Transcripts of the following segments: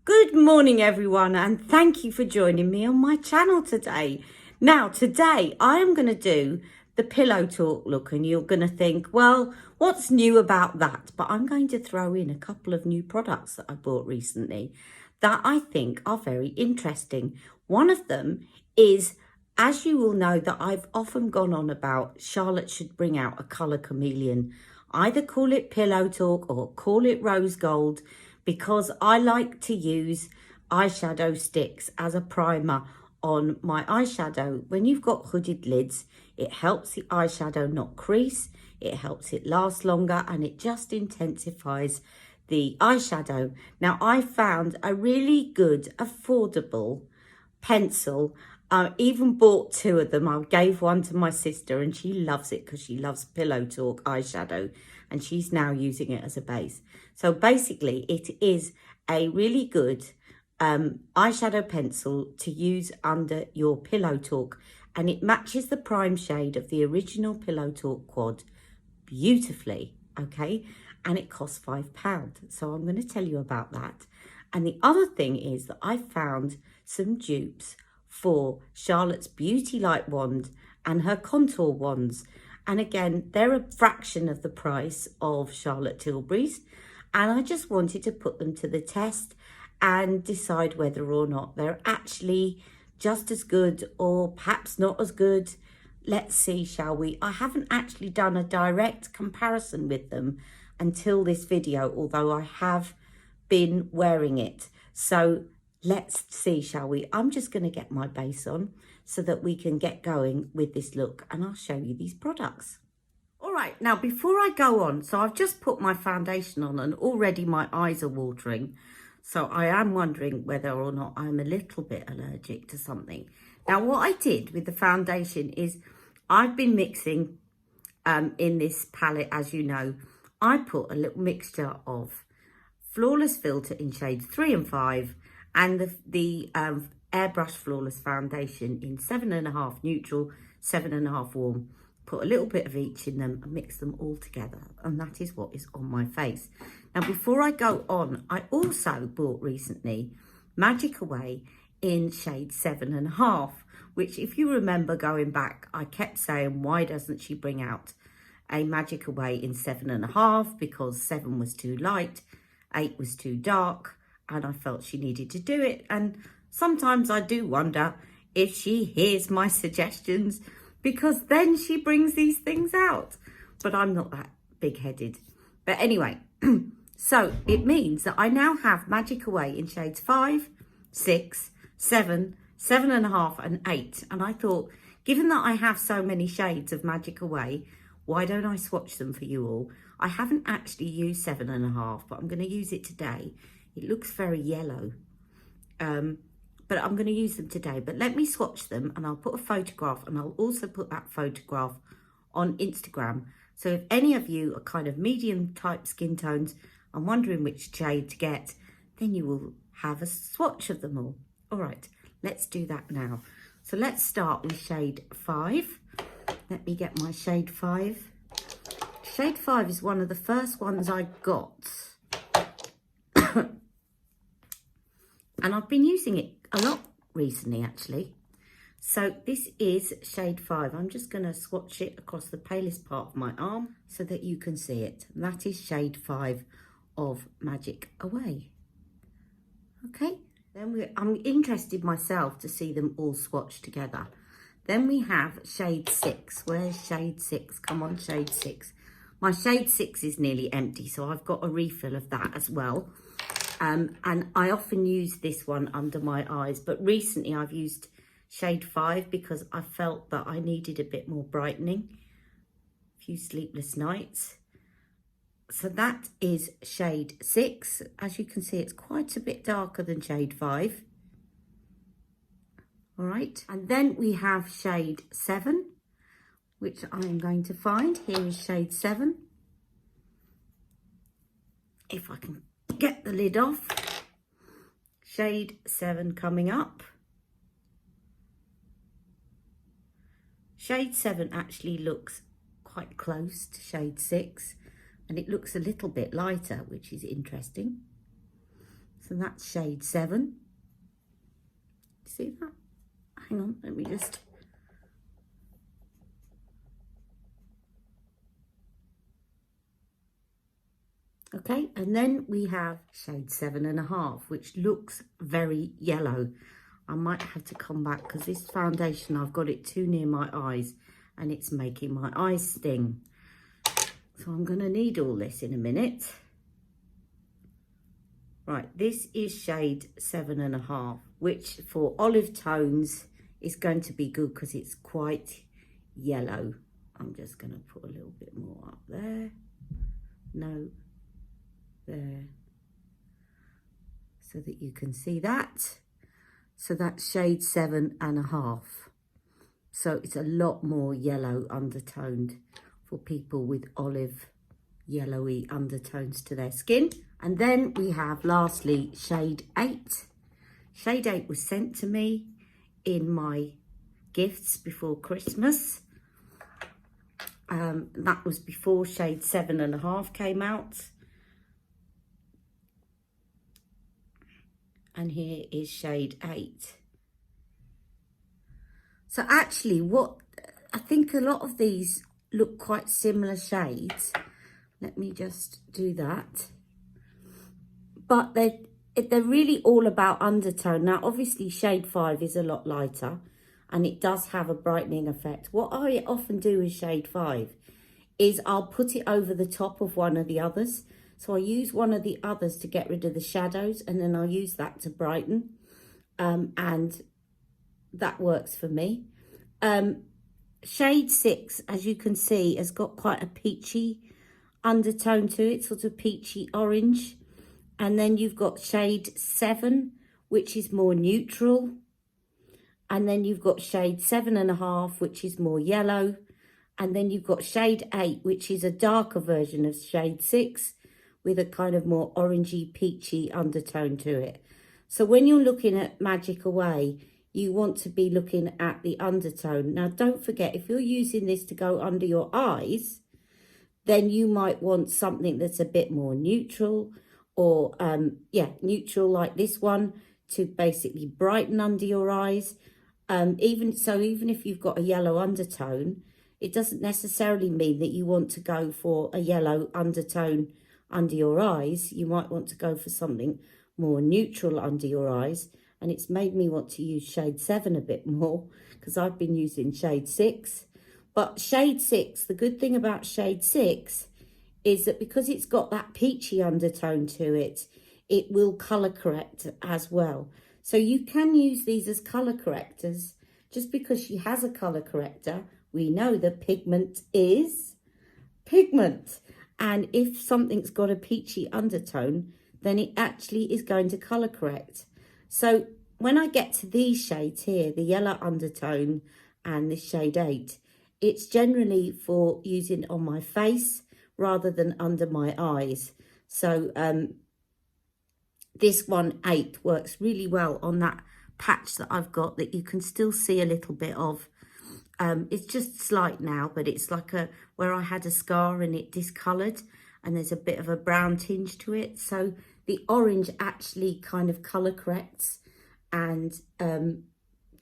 Good morning everyone, and thank you for joining me on my channel today. Now today I am going to do the pillow talk look, and you're going to think, well, what's new about that? But I'm going to throw in a couple of new products that I bought recently that I think are very interesting. One of them is, as you will know, that I've often gone on about Charlotte should bring out a colour chameleon. Either call it pillow talk or call it rose gold, because I like to use eyeshadow sticks as a primer on my eyeshadow. When you've got hooded lids, it helps the eyeshadow not crease, it helps it last longer, and it just intensifies the eyeshadow. Now, I found a really good, affordable pencil. I even bought two of them. I gave one to my sister and she loves it because she loves Pillow Talk eyeshadow, and she's now using it as a base. So basically it is a really good eyeshadow pencil to use under your Pillow Talk, and it matches the prime shade of the original Pillow Talk quad beautifully, okay? And it costs £5. So I'm going to tell you about that. And the other thing is that I found some dupes for Charlotte's Beauty Light wand and her contour wands. And again, they're a fraction of the price of Charlotte Tilbury's. And I just wanted to put them to the test and decide whether or not they're actually just as good or perhaps not as good. Let's see, shall we? I haven't actually done a direct comparison with them until this video, although I have been wearing it. So let's see, shall we? I'm just going to get my base on so that we can get going with this look, and I'll show you these products. All right, now before I go on, so I've just put my foundation on and already my eyes are watering. So I am wondering whether or not I'm a little bit allergic to something. Now what I did with the foundation is I've been mixing in this palette, as you know, I put a little mixture of Flawless Filter in shades 3 and 5 and the airbrush Flawless foundation in 7.5 neutral, 7.5 warm. Put a little bit of each in them and mix them all together, and that is what is on my face. Now before I go on, I also bought recently Magic Away in shade 7.5, which, if you remember going back, I kept saying, why doesn't she bring out a Magic Away in 7.5, because 7 was too light, 8 was too dark, and I felt she needed to do it. And sometimes I do wonder if she hears my suggestions, because then she brings these things out. But I'm not that big-headed. But anyway, so it means that I now have Magic Away in shades 5, 6, 7, 7.5 and 8. And I thought, given that I have so many shades of Magic Away, why don't I swatch them for you all? I haven't actually used 7.5, but I'm going to use it today. It looks very yellow, but I'm going to use them today. But let me swatch them, and I'll put a photograph, and I'll also put that photograph on Instagram. So if any of you are kind of medium type skin tones and wondering which shade to get, then you will have a swatch of them all. All right, let's do that now. So let's start with shade 5. Let me get my shade 5. Shade 5 is one of the first ones I got. And I've been using it a lot recently, actually. So this is shade 5. I'm just going to swatch it across the palest part of my arm so that you can see it. And that is shade 5 of Magic Away. Okay, then I'm interested myself to see them all swatched together. Then we have shade 6. Where's shade 6? Come on, shade 6. My shade 6 is nearly empty, so I've got a refill of that as well. And I often use this one under my eyes, but recently I've used shade 5 because I felt that I needed a bit more brightening. A few sleepless nights. So that is shade 6. As you can see, it's quite a bit darker than shade 5. All right, and then we have shade 7, which I'm going to find. Here is shade 7. If I can get the lid off. Shade 7 coming up. Shade 7 actually looks quite close to shade 6, and it looks a little bit lighter, which is interesting. So So that's shade 7. See that? Hang on, let me just... Okay, and then we have shade 7.5, which looks very yellow. I might have to come back because this foundation, I've got it too near my eyes and it's making my eyes sting. So I'm going to need all this in a minute. Right, this is shade 7.5, which for olive tones is going to be good because it's quite yellow. I'm just going to put a little bit more up there. No. There, so that you can see that. So that's shade 7.5. So it's a lot more yellow undertoned for people with olive yellowy undertones to their skin. And then we have lastly shade 8. Shade 8 was sent to me in my gifts before Christmas. That was before shade 7.5 came out. And here is shade 8. So actually I think a lot of these look quite similar shades. Let me just do that. But they're really all about undertone. Now obviously shade 5 is a lot lighter and it does have a brightening effect. What I often do with shade 5 is I'll put it over the top of one of the others. So I use one of the others to get rid of the shadows and then I'll use that to brighten. And that works for me. Shade 6, as you can see, has got quite a peachy undertone to it, sort of peachy orange. And then you've got shade 7, which is more neutral. And then you've got shade 7.5, which is more yellow. And then you've got shade 8, which is a darker version of shade 6, with a kind of more orangey, peachy undertone to it. So when you're looking at Magic Away, you want to be looking at the undertone. Now, don't forget, if you're using this to go under your eyes, then you might want something that's a bit more neutral or, neutral like this one to basically brighten under your eyes. Even if you've got a yellow undertone, it doesn't necessarily mean that you want to go for a yellow undertone under your eyes. You might want to go for something more neutral under your eyes, and it's made me want to use shade 7 a bit more because I've been using shade 6. But shade 6, the good thing about shade 6 is that because it's got that peachy undertone to it, it will colour correct as well. So you can use these as colour correctors. Just because she has a colour corrector, we know that pigment is pigment. And if something's got a peachy undertone, then it actually is going to colour correct. So when I get to these shades here, the yellow undertone and the shade 8, it's generally for using on my face rather than under my eyes. So this one, 8, works really well on that patch that I've got that you can still see a little bit of. It's just slight now, but it's like where I had a scar and it discoloured and there's a bit of a brown tinge to it. So the orange actually kind of colour corrects and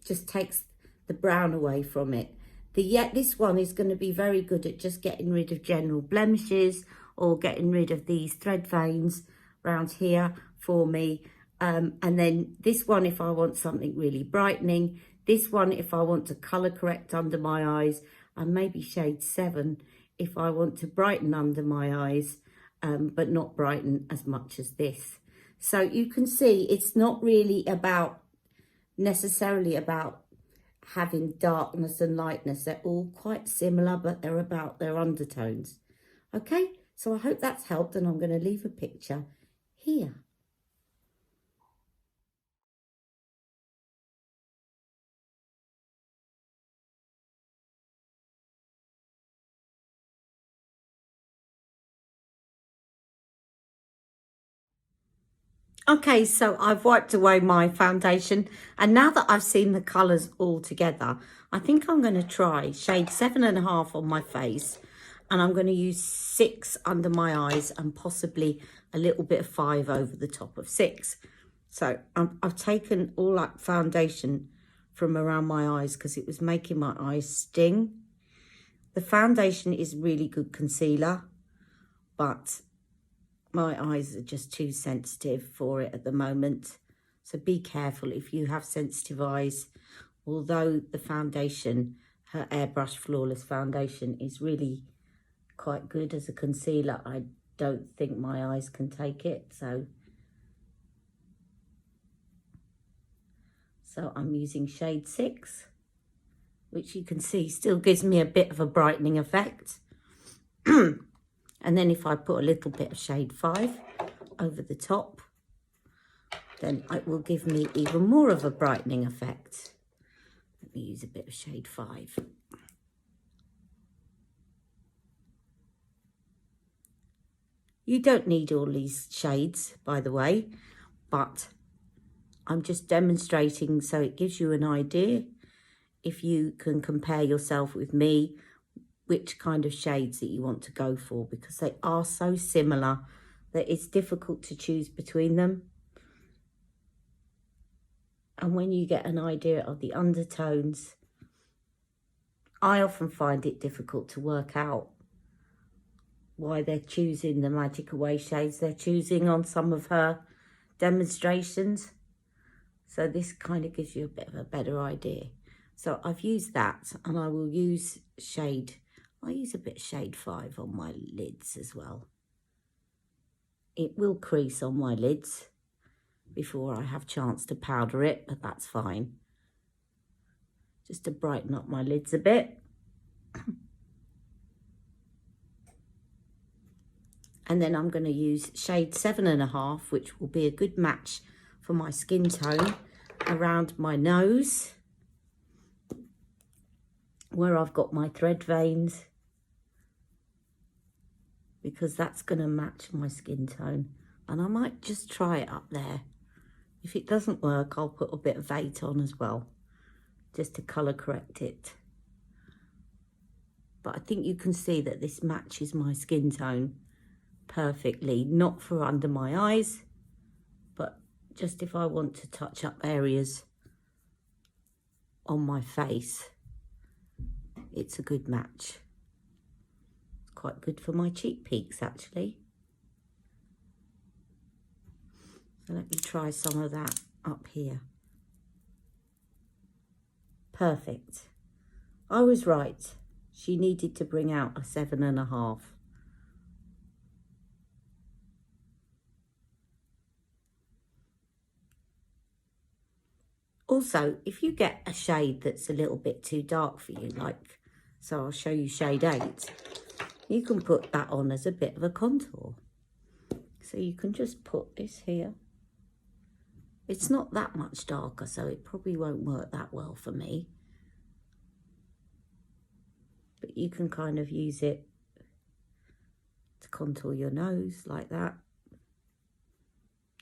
just takes the brown away from it. This one is going to be very good at just getting rid of general blemishes or getting rid of these thread veins around here for me. And then this one, if I want something really brightening. This one, if I want to colour correct under my eyes, and maybe shade 7 if I want to brighten under my eyes, but not brighten as much as this. So you can see it's not really necessarily about having darkness and lightness. They're all quite similar, but they're about their undertones. Okay, so I hope that's helped, and I'm going to leave a picture here. Okay, so I've wiped away my foundation, and now that I've seen the colours all together, I think I'm going to try shade 7.5 on my face, and I'm going to use 6 under my eyes and possibly a little bit of 5 over the top of 6. So I've taken all that foundation from around my eyes because it was making my eyes sting. The foundation is really good concealer, but my eyes are just too sensitive for it at the moment. So be careful if you have sensitive eyes. Although the foundation, her airbrush flawless foundation, is really quite good as a concealer, I don't think my eyes can take it. So I'm using shade 6, which you can see still gives me a bit of a brightening effect. And then if I put a little bit of shade 5 over the top, then it will give me even more of a brightening effect. Let me use a bit of shade 5. You don't need all these shades, by the way, but I'm just demonstrating so it gives you an idea, if you can compare yourself with me, which kind of shades that you want to go for, because they are so similar that it's difficult to choose between them. And when you get an idea of the undertones, I often find it difficult to work out why they're choosing the Magic Away shades they're choosing on some of her demonstrations. So this kind of gives you a bit of a better idea. So I've used that, and I will use I'll use a bit of shade 5 on my lids as well. It will crease on my lids before I have chance to powder it, but that's fine. Just to brighten up my lids a bit. And then I'm going to use shade 7.5, which will be a good match for my skin tone, around my nose, where I've got my thread veins, because that's going to match my skin tone. And I might just try it up there. If it doesn't work, I'll put a bit of 8 on as well, just to colour correct it. But I think you can see that this matches my skin tone perfectly, not for under my eyes, but just if I want to touch up areas on my face, it's a good match. It's quite good for my cheek peaks, actually. So let me try some of that up here. Perfect. I was right. She needed to bring out a 7.5. Also, if you get a shade that's a little bit too dark for you, like, so I'll show you shade 8, you can put that on as a bit of a contour. So you can just put this here. It's not that much darker, so it probably won't work that well for me. But you can kind of use it to contour your nose like that,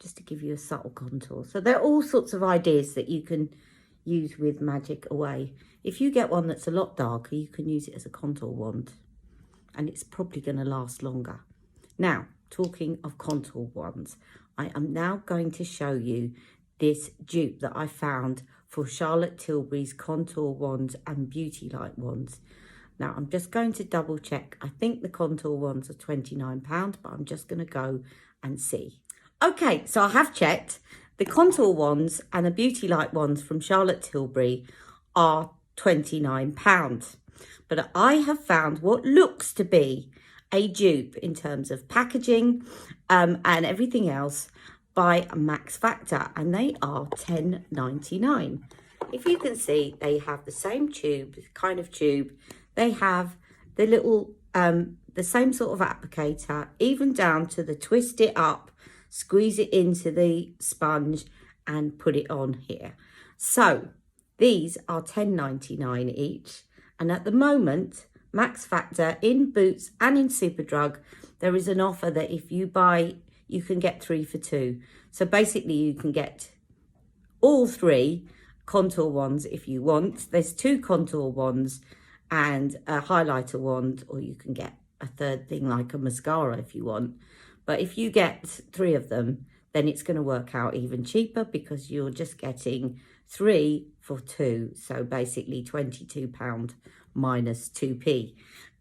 just to give you a subtle contour. So there are all sorts of ideas that you can use with Magic Away. If you get one that's a lot darker, you can use it as a contour wand, and it's probably going to last longer. Now, talking of contour wands, I am now going to show you this dupe that I found for Charlotte Tilbury's contour wands and beauty light wands. Now, I'm just going to double check. I think the contour wands are £29, but I'm just going to go and see. Okay, so I have checked. The contour wands and the beauty light wands from Charlotte Tilbury are £29. But I have found what looks to be a dupe in terms of packaging and everything else by Max Factor, and they are £10.99. If you can see, they have the same tube, kind of tube. They have the little, the same sort of applicator, even down to the twist it up, squeeze it into the sponge and put it on here. So these are £10.99 each. And at the moment, Max Factor in Boots and in Superdrug, there is an offer that if you buy, you can get 3 for 2. So basically you can get all 3 contour wands if you want. There's 2 contour wands and a highlighter wand, or you can get a third thing like a mascara if you want. But if you get 3 of them, then it's going to work out even cheaper because you're just getting 3 for 2. So basically £22 minus 2p.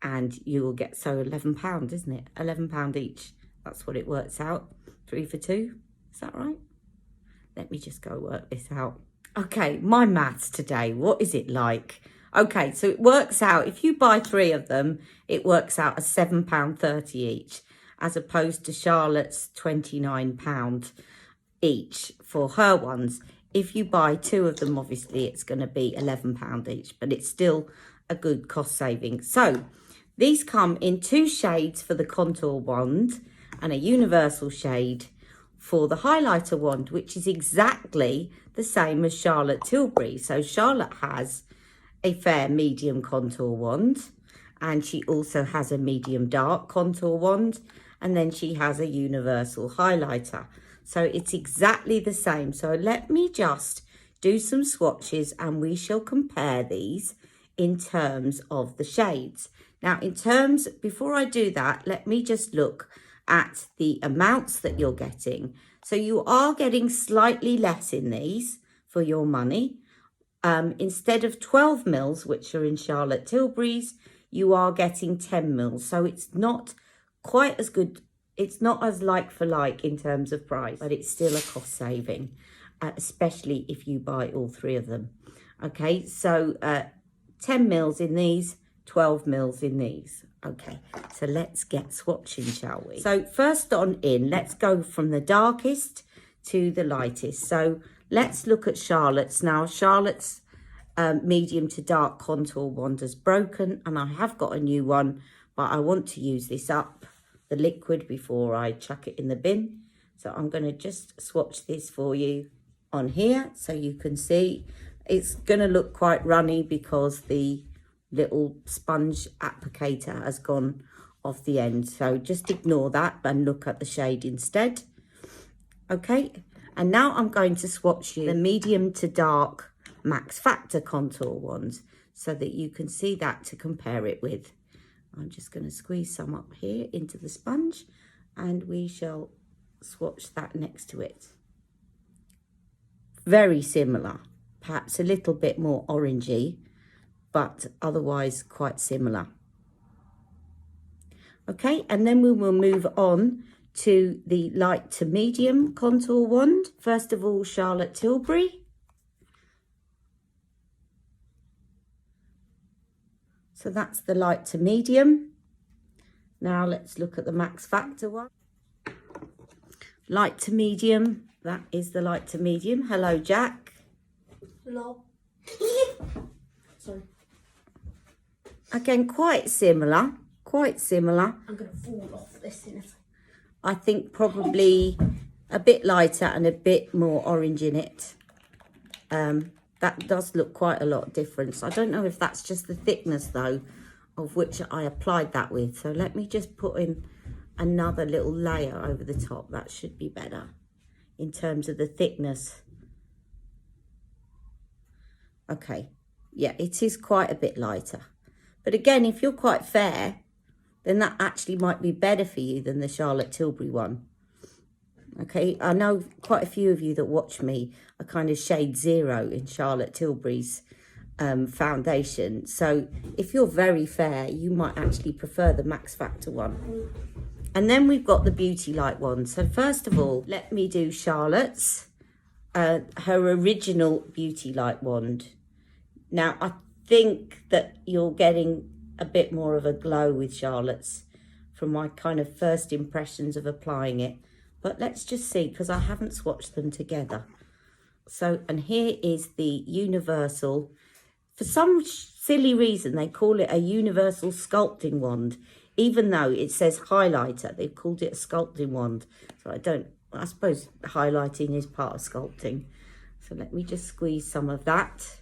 And you will get, so £11, isn't it? £11 each. That's what it works out. 3 for 2. Is that right? Let me just go work this out. Okay, my maths today. What is it like? Okay, so it works out, if you buy 3 of them, it works out as £7.30 each, as opposed to Charlotte's £29 each for her ones. If you buy 2 of them, obviously it's going to be £11 each, but it's still a good cost saving. So these come in 2 shades for the contour wand and a universal shade for the highlighter wand, which is exactly the same as Charlotte Tilbury. So Charlotte has a fair medium contour wand, and she also has a medium dark contour wand, and then she has a universal highlighter. So it's exactly the same. So let me just do some swatches and we shall compare these in terms of the shades. Now, before I do that, let me just look at the amounts that you're getting. So you are getting slightly less in these for your money. Instead of 12 mils, which are in Charlotte Tilbury's, you are getting 10 mils. So it's not quite as good. It's not as like for like in terms of price, but it's still a cost saving, especially if you buy all 3 of them. Okay, so 10 mils in these, 12 mils in these. Okay, so let's get swatching, shall we? So first on in, let's go from the darkest to the lightest. So let's look at Charlotte's. Now, Charlotte's medium to dark contour wand is broken, and I have got a new one, but I want to use this up, the liquid, before I chuck it in the bin. So I'm going to just swatch this for you on here so you can see. It's going to look quite runny because the little sponge applicator has gone off the end. So just ignore that and look at the shade instead. Okay, and now I'm going to swatch you the medium to dark Max Factor contour ones so that you can see that to compare it with. I'm just going to squeeze some up here into the sponge and we shall swatch that next to it. Very similar, perhaps a little bit more orangey, but otherwise quite similar. Okay, and then we will move on to the light to medium contour wand. First of all, Charlotte Tilbury. So that's the light to medium. Now let's look at the Max Factor one. Light to medium, that is the light to medium. Hello, Jack. Hello. Sorry. Again, quite similar, quite similar. I'm going to fall off this in a second. I think probably a bit lighter and a bit more orange in it. That does look quite a lot of difference. I don't know if that's just the thickness, though, of which I applied that with. So let me just put in another little layer over the top. That should be better in terms of the thickness. Okay, yeah, it is quite a bit lighter. But again, if you're quite fair, then that actually might be better for you than the Charlotte Tilbury one. Okay, I know quite a few of you that watch me are kind of shade 0 in Charlotte Tilbury's foundation. So if you're very fair, you might actually prefer the Max Factor one. And then we've got the Beauty Light one. So first of all, let me do Charlotte's, her original Beauty Light wand. Now, I think that you're getting a bit more of a glow with Charlotte's from my kind of first impressions of applying it. But let's just see, because I haven't swatched them together. So, and here is the universal. For some silly reason, they call it a universal sculpting wand, even though it says highlighter. They've called it a sculpting wand. So I suppose highlighting is part of sculpting. So let me just squeeze some of that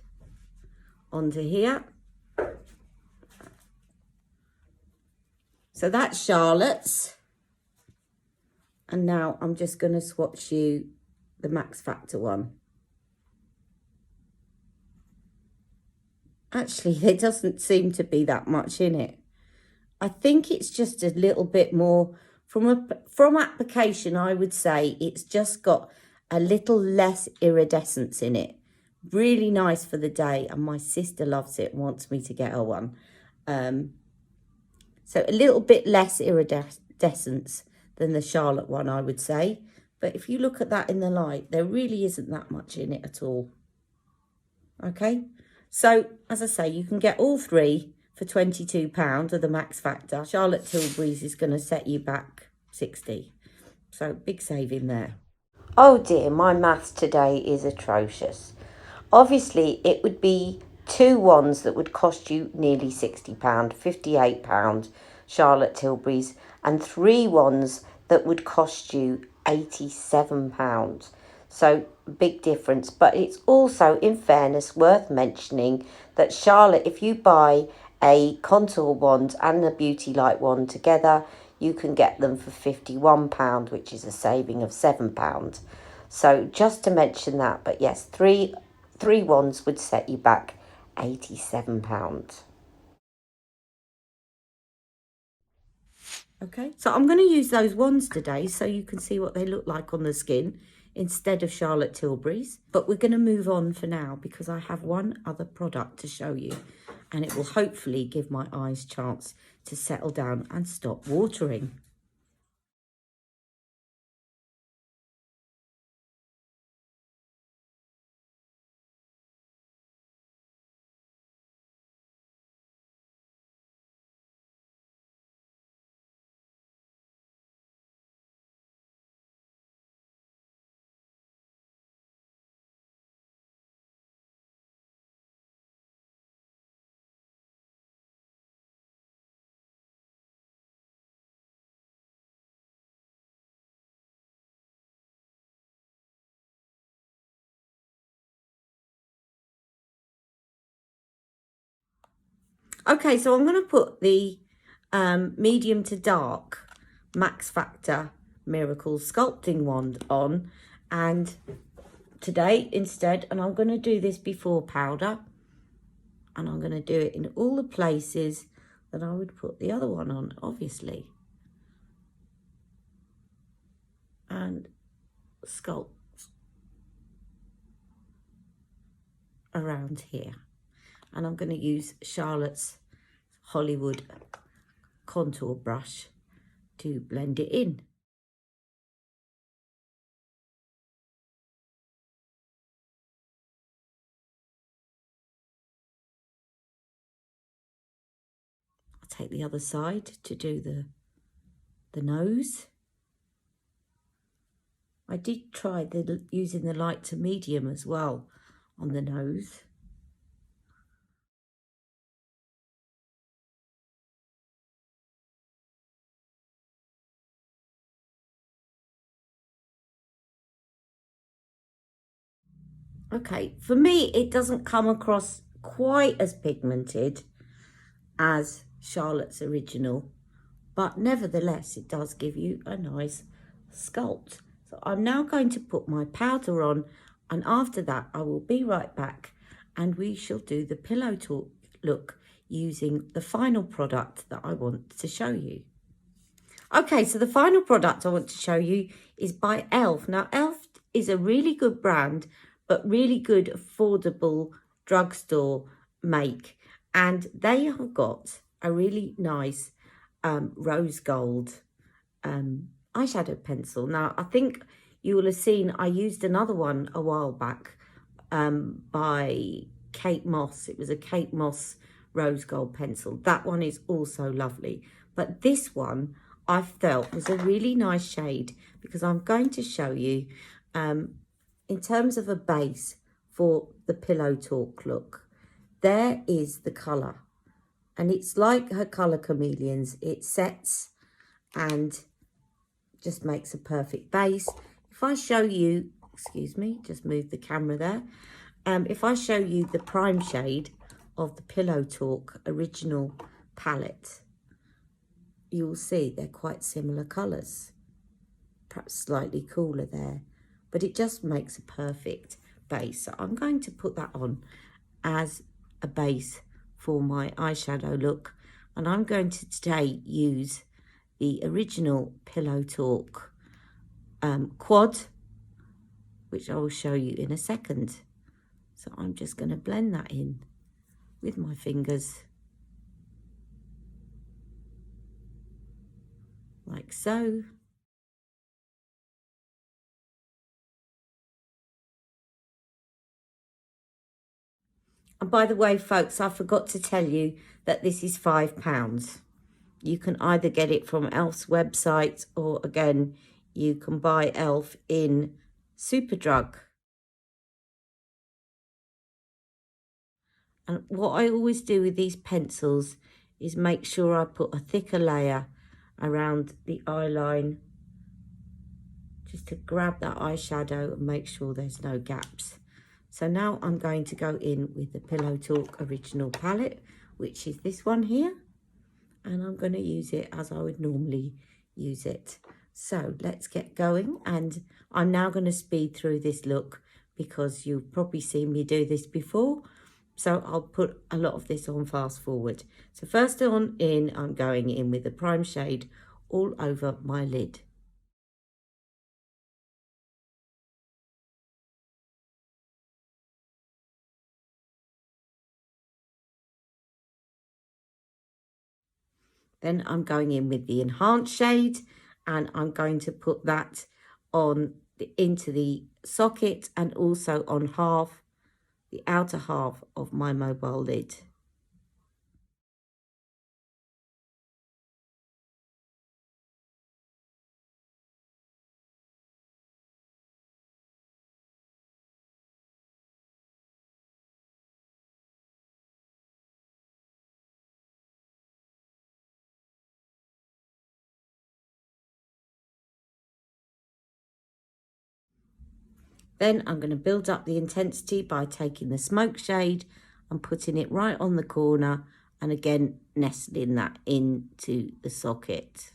onto here. So that's Charlotte's. And now I'm just going to swatch you the Max Factor one. Actually, there doesn't seem to be that much in it. I think it's just a little bit more From application, I would say it's just got a little less iridescence in it. Really nice for the day, and my sister loves it and wants me to get her one. So a little bit less iridescence than the Charlotte one, I would say. But if you look at that in the light, there really isn't that much in it at all. Okay, so as I say, you can get all three for £22 of the max factor. Charlotte Tilbury's is going to set you back 60. So big saving there. Oh dear, my maths today is atrocious. Obviously, it would be two wands that would cost you nearly £60, £58, Charlotte Tilbury's, and three wands that would cost you £87. So big difference. But it's also, in fairness, worth mentioning that Charlotte, if you buy a contour wand and a beauty light wand together, you can get them for £51, which is a saving of £7. So just to mention that. But yes, three wands would set you back £87. Okay, so I'm going to use those wands today so you can see what they look like on the skin instead of Charlotte Tilbury's. But we're going to move on for now because I have one other product to show you, and it will hopefully give my eyes a chance to settle down and stop watering. Okay, so I'm going to put the medium to dark max factor miracle sculpting wand on, and today instead, and I'm going to do this before powder, and I'm going to do it in all the places that I would put the other one on, obviously, and sculpt around here. And I'm going to use Charlotte's Hollywood contour brush to blend it in. I'll take the other side to do the nose. I did try using the light to medium as well on the nose. Okay, for me, it doesn't come across quite as pigmented as Charlotte's original, but nevertheless, it does give you a nice sculpt. So I'm now going to put my powder on, and after that, I will be right back, and we shall do the pillow talk look using the final product that I want to show you. Okay, so the final product I want to show you is by e.l.f. Now, e.l.f. is a really good brand, but really good, affordable drugstore make. And they have got a really nice rose gold eyeshadow pencil. Now, I think you will have seen I used another one a while back by Kate Moss. It was a Kate Moss rose gold pencil. That one is also lovely. But this one I felt was a really nice shade because I'm going to show you in terms of a base for the Pillow Talk look. There is the colour, and it's like her colour chameleons. It sets and just makes a perfect base. If I show you, excuse me, just move the camera there. If I show you the prime shade of the Pillow Talk original palette, you'll see they're quite similar colours, perhaps slightly cooler there, but it just makes a perfect base. So I'm going to put that on as a base for my eyeshadow look, and I'm going to today use the original Pillow Talk quad, which I will show you in a second. So I'm just going to blend that in with my fingers, like so. And by the way, folks, I forgot to tell you that this is £5. You can either get it from Elf's website, or again, you can buy Elf in Superdrug. And what I always do with these pencils is make sure I put a thicker layer around the eye line, just to grab that eyeshadow and make sure there's no gaps. So now I'm going to go in with the Pillow Talk original palette, which is this one here. And I'm going to use it as I would normally use it. So let's get going. And I'm now going to speed through this look because you've probably seen me do this before. So I'll put a lot of this on fast forward. So first on in, I'm going in with the prime shade all over my lid. Then I'm going in with the enhanced shade, and I'm going to put that on into the socket and also on the outer half of my mobile lid. Then I'm going to build up the intensity by taking the smoke shade and putting it right on the corner, and again nestling that into the socket.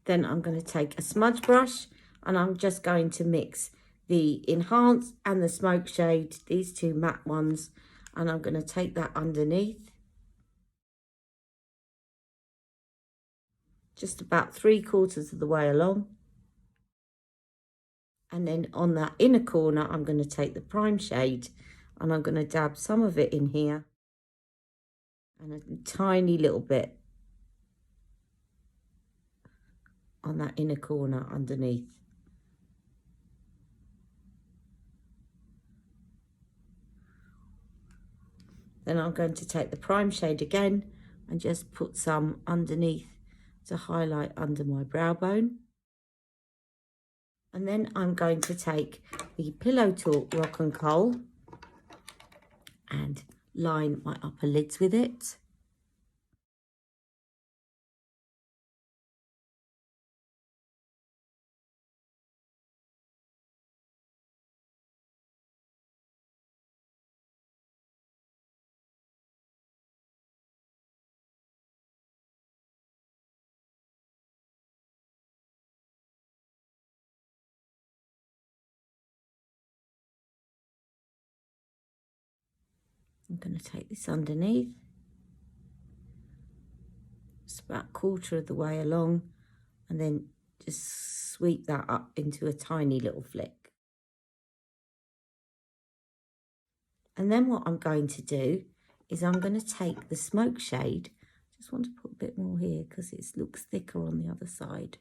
Then I'm going to take a smudge brush and I'm just going to mix the enhanced and the smoke shade, these two matte ones, and I'm going to take that underneath, just about 3/4 of the way along. And then on that inner corner, I'm going to take the prime shade and I'm going to dab some of it in here and a tiny little bit on that inner corner underneath. Then I'm going to take the prime shade again and just put some underneath to highlight under my brow bone. And then I'm going to take the Pillow Talk Rock and Coal and line my upper lids with it. I'm going to take this underneath, just about 1/4 of the way along, and then just sweep that up into a tiny little flick. And then what I'm going to do is I'm going to take the smoke shade. Just want to put a bit more here because it looks thicker on the other side.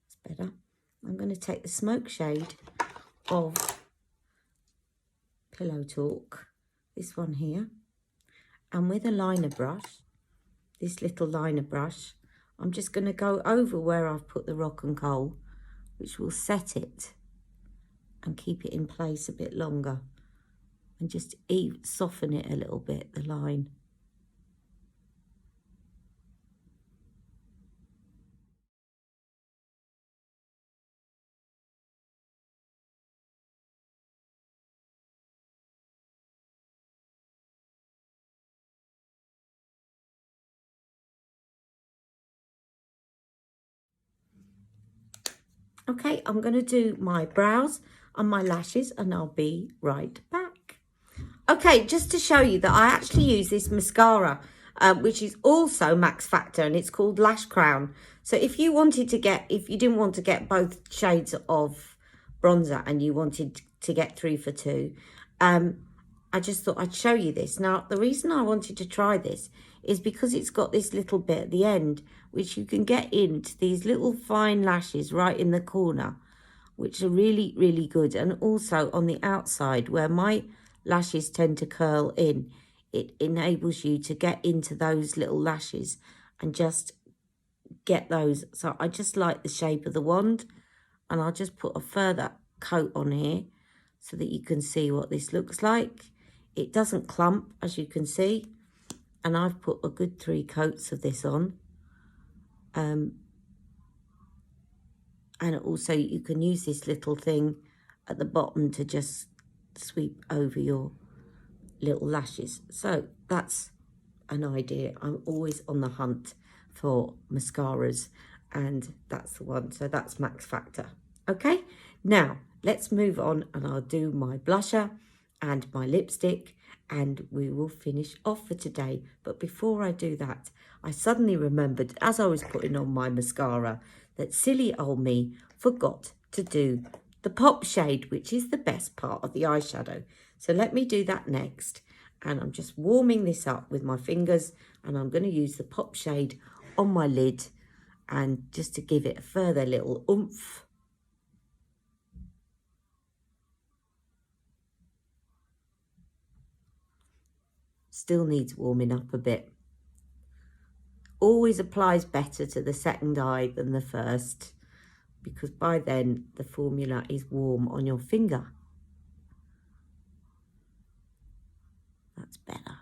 It's better. I'm going to take the smoke shade of Pillow Talk, this one here, and with a liner brush, this little liner brush, I'm just going to go over where I've put the rock and coal, which will set it and keep it in place a bit longer, and just soften it a little bit, the line. Okay, I'm going to do my brows and my lashes and I'll be right back. Okay, just to show you that I actually use this mascara, which is also Max Factor, and it's called Lash Crown. So if you didn't want to get both shades of bronzer and you wanted to get 3 for 2, I just thought I'd show you this. Now, the reason I wanted to try this is because it's got this little bit at the end, which you can get into these little fine lashes right in the corner, which are really, really good. And also on the outside where my lashes tend to curl in, it enables you to get into those little lashes and just get those. So I just like the shape of the wand, and I'll just put a further coat on here so that you can see what this looks like. It doesn't clump, as you can see, and I've put a good 3 coats of this on. And also you can use this little thing at the bottom to just sweep over your little lashes. So that's an idea. I'm always on the hunt for mascaras, and that's the one. So that's Max Factor. Okay, now let's move on, and I'll do my blusher and my lipstick, and we will finish off for today. But before I do that, I suddenly remembered as I was putting on my mascara that silly old me forgot to do the pop shade, which is the best part of the eyeshadow. So let me do that next. And I'm just warming this up with my fingers, and I'm going to use the pop shade on my lid, and just to give it a further little oomph. Still needs warming up a bit. Always applies better to the second eye than the first, because by then the formula is warm on your finger. That's better.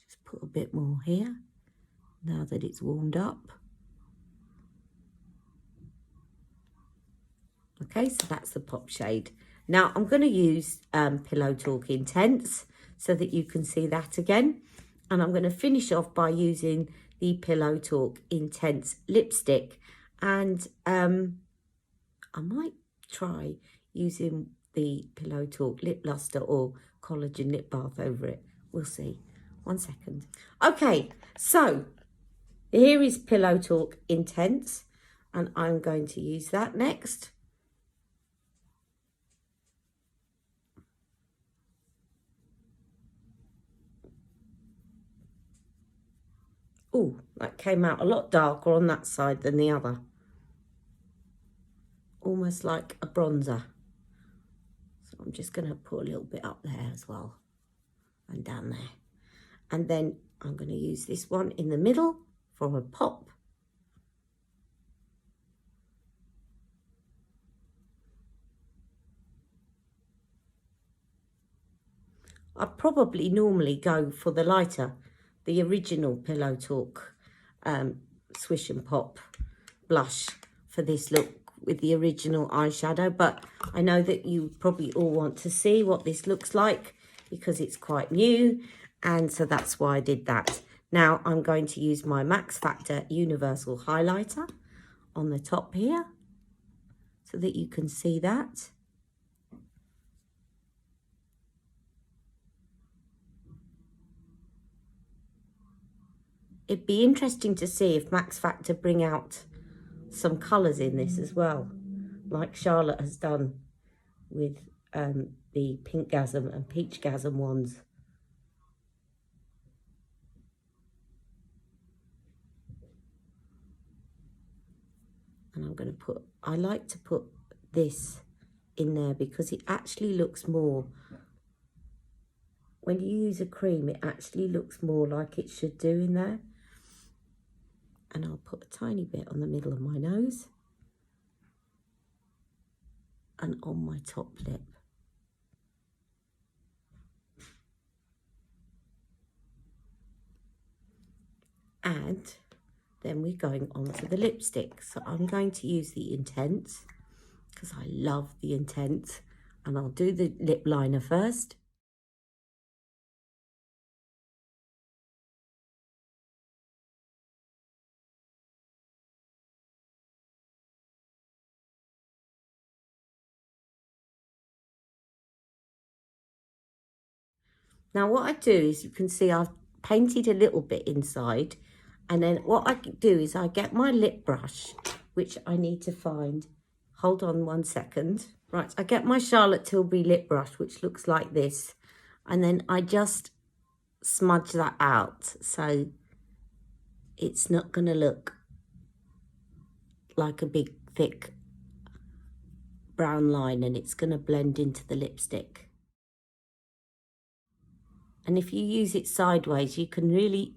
Just put a bit more here now that it's warmed up. Okay, so that's the pop shade. Now I'm going to use Pillow Talk Intense so that you can see that again. And I'm going to finish off by using the Pillow Talk Intense lipstick. And I might try using the Pillow Talk Lip Luster or Collagen Lip Bath over it. We'll see. 1 second. Okay, so here is Pillow Talk Intense, and I'm going to use that next. Oh, that came out a lot darker on that side than the other. Almost like a bronzer. So I'm just going to put a little bit up there as well, and down there. And then I'm going to use this one in the middle for a pop. I probably normally go for the lighter, the original Pillow Talk Swish and Pop blush for this look with the original eyeshadow, but I know that you probably all want to see what this looks like because it's quite new, and so that's why I did that. Now I'm going to use my Max Factor Universal Highlighter on the top here so that you can see that. It'd be interesting to see if Max Factor bring out some colours in this as well, like Charlotte has done with the Pinkgasm and Peachgasm ones. And I'm going to put, I like to put this in there because it actually looks more, when you use a cream, it actually looks more like it should do in there. And I'll put a tiny bit on the middle of my nose and on my top lip. And then we're going on to the lipstick. So I'm going to use the Intense, because I love the Intense. And I'll do the lip liner first. Now what I do is, you can see I've painted a little bit inside, and then what I do is I get my lip brush, which I need to find. Hold on 1 second. Right, I get my Charlotte Tilbury lip brush, which looks like this, and then I just smudge that out so it's not going to look like a big thick brown line, and it's going to blend into the lipstick. And if you use it sideways, you can really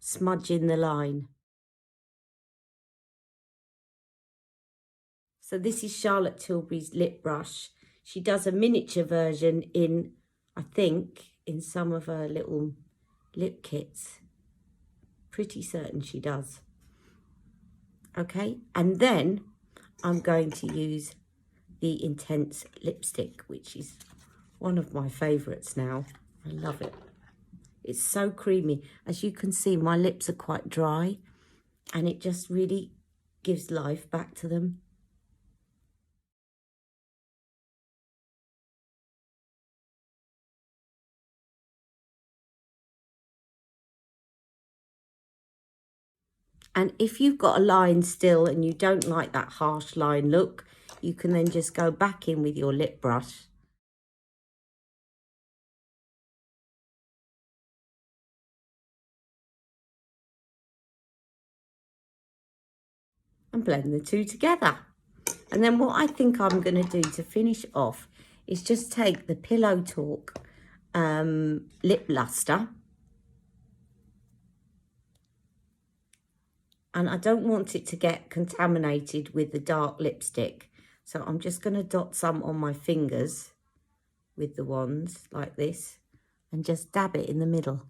smudge in the line. So this is Charlotte Tilbury's lip brush. She does a miniature version in, I think, in some of her little lip kits. Pretty certain she does. Okay, and then I'm going to use the Intense lipstick, which is one of my favourites now. I love it. It's so creamy. As you can see, my lips are quite dry, and it just really gives life back to them. And if you've got a line still and you don't like that harsh line look, you can then just go back in with your lip brush and blend the two together. And then what I think I'm going to do to finish off is just take the Pillow Talk lip luster. And I don't want it to get contaminated with the dark lipstick. So I'm just going to dot some on my fingers with the wands like this and just dab it in the middle.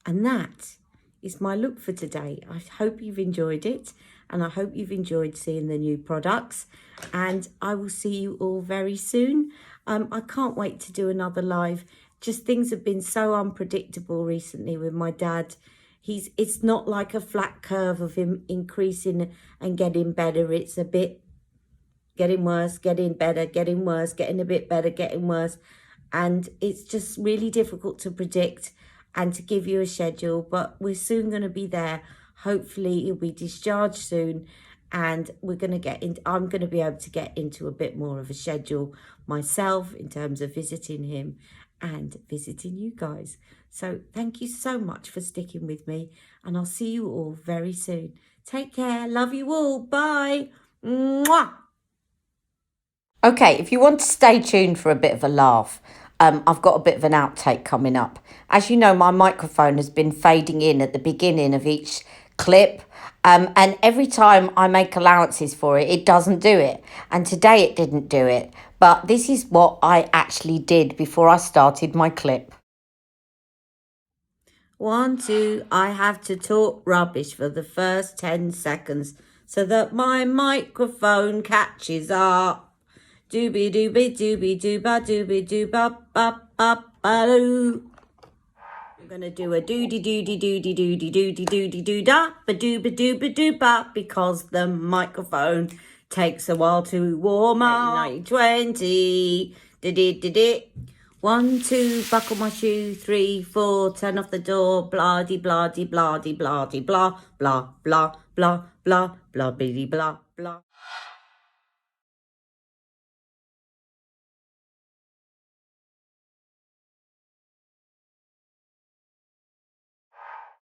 And that is my look for today. I hope you've enjoyed it, and I hope you've enjoyed seeing the new products, and I will see you all very soon. I can't wait to do another live. Just things have been so unpredictable recently with my dad. It's not like a flat curve of him increasing and getting better. It's a bit getting worse, getting better, getting worse, getting a bit better, getting worse. And it's just really difficult to predict and to give you a schedule, but we're soon going to be there. Hopefully he'll be discharged soon, and we're going to get in. I'm going to be able to get into a bit more of a schedule myself in terms of visiting him and visiting you guys. So thank you so much for sticking with me, and I'll see you all very soon. Take care. Love you all. Bye. Mwah. Okay, if you want to stay tuned for a bit of a laugh, I've got a bit of an outtake coming up. As you know, my microphone has been fading in at the beginning of each clip, and every time I make allowances for it, it doesn't do it. And today it didn't do it. But this is what I actually did before I started my clip. 1, 2, I have to talk rubbish for the first 10 seconds so that my microphone catches up. Doobie doobie doobie dooba doobie dooba ba ba ba doo. I'm gonna do a doody doody doody doody doody doody doo da ba dooba dooba dooba because the microphone takes a while to warm up. 20 did 1, 2, buckle my shoe, 3, 4, turn off the door, blah de blah de blah de blah de blah blah blah blah blah blah blah blah blah.